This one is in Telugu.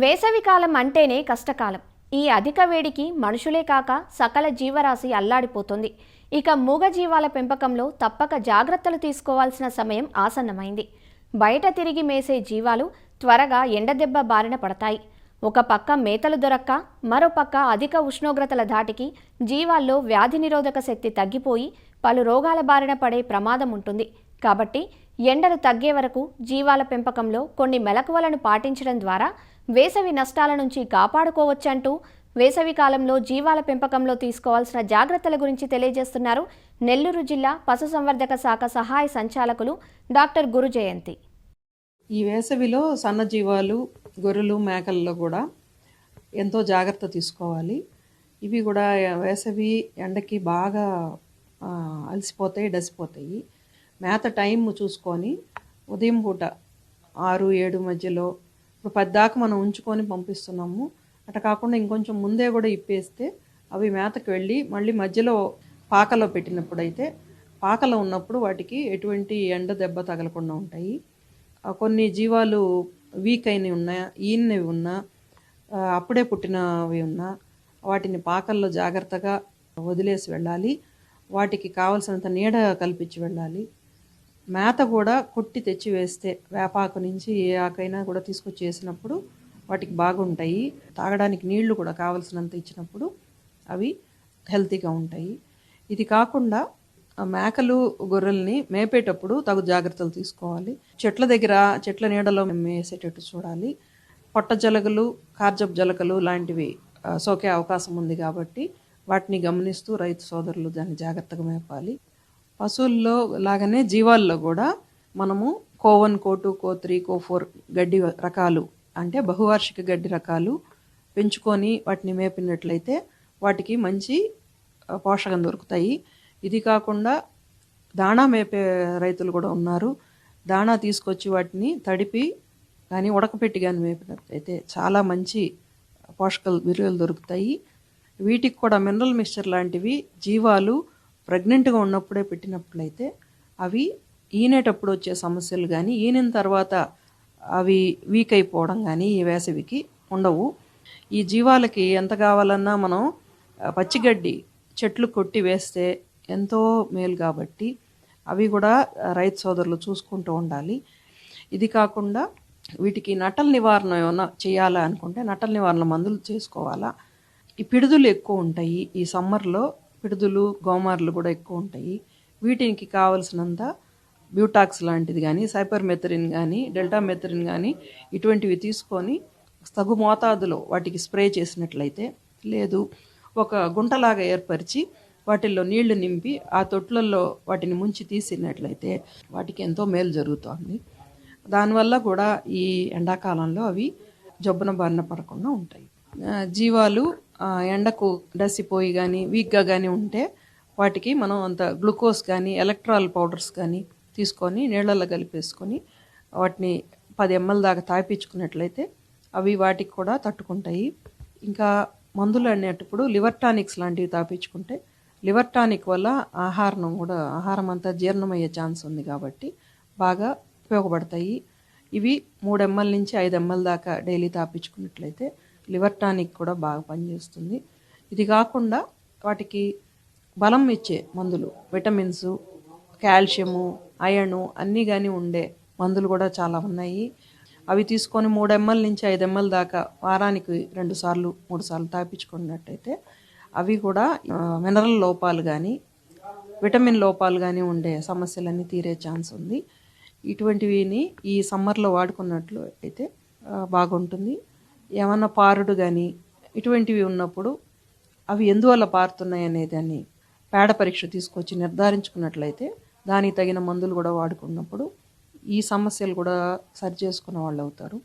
వేసవికాలం అంటేనే కష్టకాలం. ఈ అధిక వేడికి మనుషులే కాక సకల జీవరాశి అల్లాడిపోతుంది. ఇక మూగజీవాల పెంపకంలో తప్పక జాగ్రత్తలు తీసుకోవాల్సిన సమయం ఆసన్నమైంది. బయట తిరిగి మేసే జీవాలు త్వరగా ఎండదెబ్బ బారిన పడతాయి. ఒక పక్క మేతలు దొరక్క, మరో పక్క అధిక ఉష్ణోగ్రతల ధాటికి జీవాల్లో వ్యాధి నిరోధక శక్తి తగ్గిపోయి పలు రోగాల బారిన పడే ప్రమాదం ఉంటుంది. కాబట్టి ఎండలు తగ్గే వరకు జీవాల పెంపకంలో కొన్ని మెలకువలను పాటించడం ద్వారా వేసవి నష్టాల నుంచి కాపాడుకోవచ్చంటూ వేసవి కాలంలో జీవాల పెంపకంలో తీసుకోవాల్సిన జాగ్రత్తల గురించి తెలియజేస్తున్నారు నెల్లూరు జిల్లా పశుసంవర్ధక శాఖ సహాయ సంచాలకులు డాక్టర్ గురుజయంతి. ఈ వేసవిలో సన్నజీవాలు, గొర్రెలు, మేకల్లో కూడా ఎంతో జాగ్రత్త తీసుకోవాలి. ఇవి కూడా వేసవి ఎండకి బాగా అలసిపోతాయి, డసిపోతాయి. మేత టైం చూసుకొని ఉదయం పూట 6-7 మధ్యలో, ఇప్పుడు 10 దాకా మనం ఉంచుకొని పంపిస్తున్నాము. అట్లా కాకుండా ఇంకొంచెం ముందే కూడా ఇప్పేస్తే అవి మేతకు వెళ్ళి మళ్ళీ మధ్యలో పాకలో పెట్టినప్పుడైతే పాకలో ఉన్నప్పుడు వాటికి ఎటువంటి ఎండ దెబ్బ తగలకుండా ఉంటాయి. కొన్ని జీవాలు వీక్ అయినవి ఉన్నా, ఈనవి ఉన్నా, అప్పుడే పుట్టినవి ఉన్నా వాటిని పాకల్లో జాగ్రత్తగా వదిలేసి వెళ్ళాలి. వాటికి కావలసినంత నీడ కల్పించి వెళ్ళాలి. మేత కూడా కొట్టి తెచ్చి వేస్తే వేపాకు నుంచి ఏ ఆకైనా కూడా తీసుకొచ్చి వేసినప్పుడు వాటికి బాగుంటాయి. తాగడానికి నీళ్లు కూడా కావలసినంత ఇచ్చినప్పుడు అవి హెల్తీగా ఉంటాయి. ఇది కాకుండా మేకలు, గొర్రెల్ని మేపేటప్పుడు తగు జాగ్రత్తలు తీసుకోవాలి. చెట్ల దగ్గర, చెట్ల నీడలో మేసేటట్టు చూడాలి. పొట్ట జలగలు, కార్జపు జలకలు లాంటివి సోకే అవకాశం ఉంది కాబట్టి వాటిని గమనిస్తూ రైతు సోదరులు దాన్ని జాగ్రత్తగా మేపాలి. పశువుల్లో లాగానే జీవాల్లో కూడా మనము కో1, కో2, కో3, కో4 గడ్డి రకాలు, అంటే బహువార్షిక గడ్డి రకాలు పెంచుకొని వాటిని మేపినట్లయితే వాటికి మంచి పోషకం దొరుకుతాయి. ఇది కాకుండా దాణా మేపే రైతులు కూడా ఉన్నారు. దాణా తీసుకొచ్చి వాటిని తడిపి కానీ ఉడకపెట్టి కానీ మేపినట్లయితే చాలా మంచి పోషక విలువలు దొరుకుతాయి. వీటికి కూడా మినరల్ మిక్స్చర్ లాంటివి జీవాలు ప్రెగ్నెంట్గా ఉన్నప్పుడే పెట్టినట్లయితే అవి ఈనేటప్పుడు వచ్చే సమస్యలు కానీ, ఈనిన తర్వాత అవి వీక్ అయిపోవడం కానీ ఈ వేసవికి ఉండవు. ఈ జీవాలకి ఎంత కావాలన్నా మనం పచ్చిగడ్డి చెట్లు కొట్టి వేస్తే ఎంతో మేలు కాబట్టి అవి కూడా రైతు సోదరులు చూసుకుంటూ ఉండాలి. ఇది కాకుండా వీటికి నట్టల నివారణ ఏమైనా చేయాలా అనుకుంటే నట్టల నివారణ మందులు చేసుకోవాలా. ఈ పిడుదులు ఎక్కువ ఉంటాయి. ఈ సమ్మర్లో పిడుదులు, గోమార్లు కూడా ఎక్కువ ఉంటాయి. వీటికి కావలసినంత బ్యూటాక్స్ లాంటిది కానీ, సైపర్మెథరిన్ కానీ, డెల్టామెథరిన్ కానీ ఇటువంటివి తీసుకొని తగు మోతాదులో వాటికి స్ప్రే చేసినట్లయితే, లేదు ఒక గుంటలాగా ఏర్పరిచి వాటిల్లో నీళ్లు నింపి ఆ తొట్లల్లో వాటిని ముంచి తీసినట్లయితే వాటికి ఎంతో మేలు జరుగుతుంది. దానివల్ల కూడా ఈ ఎండాకాలంలో అవి జబ్బున బారిన పడకుండా ఉంటాయి. జీవాలు ఎండకు డసిపోయి కానీ, వీక్గా కానీ ఉంటే వాటికి మనం అంత గ్లూకోజ్ కానీ, ఎలక్ట్రాల్ పౌడర్స్ కానీ తీసుకొని నీళ్ళల్లో కలిపేసుకొని వాటిని 10 ml దాకా తాపించుకున్నట్లయితే అవి వాటికి కూడా తట్టుకుంటాయి. ఇంకా మందులు అనేటప్పుడు లివర్ టానిక్స్ లాంటివి తాపించుకుంటే లివర్ టానిక్ వల్ల ఆహారం అంతా జీర్ణమయ్యే ఛాన్స్ ఉంది కాబట్టి బాగా ఉపయోగపడతాయి. ఇవి 3 ml నుంచి 5 ml దాకా డైలీ తాపించుకున్నట్లయితే లివర్ టానిక్ కూడా బాగా పనిచేస్తుంది. ఇది కాకుండా వాటికి బలం ఇచ్చే మందులు, విటమిన్స్, కాల్షియము, ఐరన్ అన్నీ కానీ ఉండే మందులు కూడా చాలా ఉన్నాయి. అవి తీసుకొని 3 ml నుంచి 5 ml దాకా వారానికి 2 సార్లు 3 సార్లు తాపించుకున్నట్టయితే అవి కూడా మినరల్ లోపాలు కానీ, విటమిన్ లోపాలు కానీ ఉండే సమస్యలన్నీ తీరే ఛాన్స్ ఉంది. ఇటువంటివిని ఈ సమ్మర్లో వాడుకున్నట్లు అయితే బాగుంటుంది. ఏమన్నా పారుడు కానీ ఇటువంటివి ఉన్నప్పుడు అవి ఎందువల్ల పారుతున్నాయి అనేదాన్ని పేడ పరీక్ష తీసుకొచ్చి నిర్ధారించుకున్నట్లయితే దానికి తగిన మందులు కూడా వాడుకున్నప్పుడు ఈ సమస్యలు కూడా సరి చేసుకున్న వాళ్ళు అవుతారు.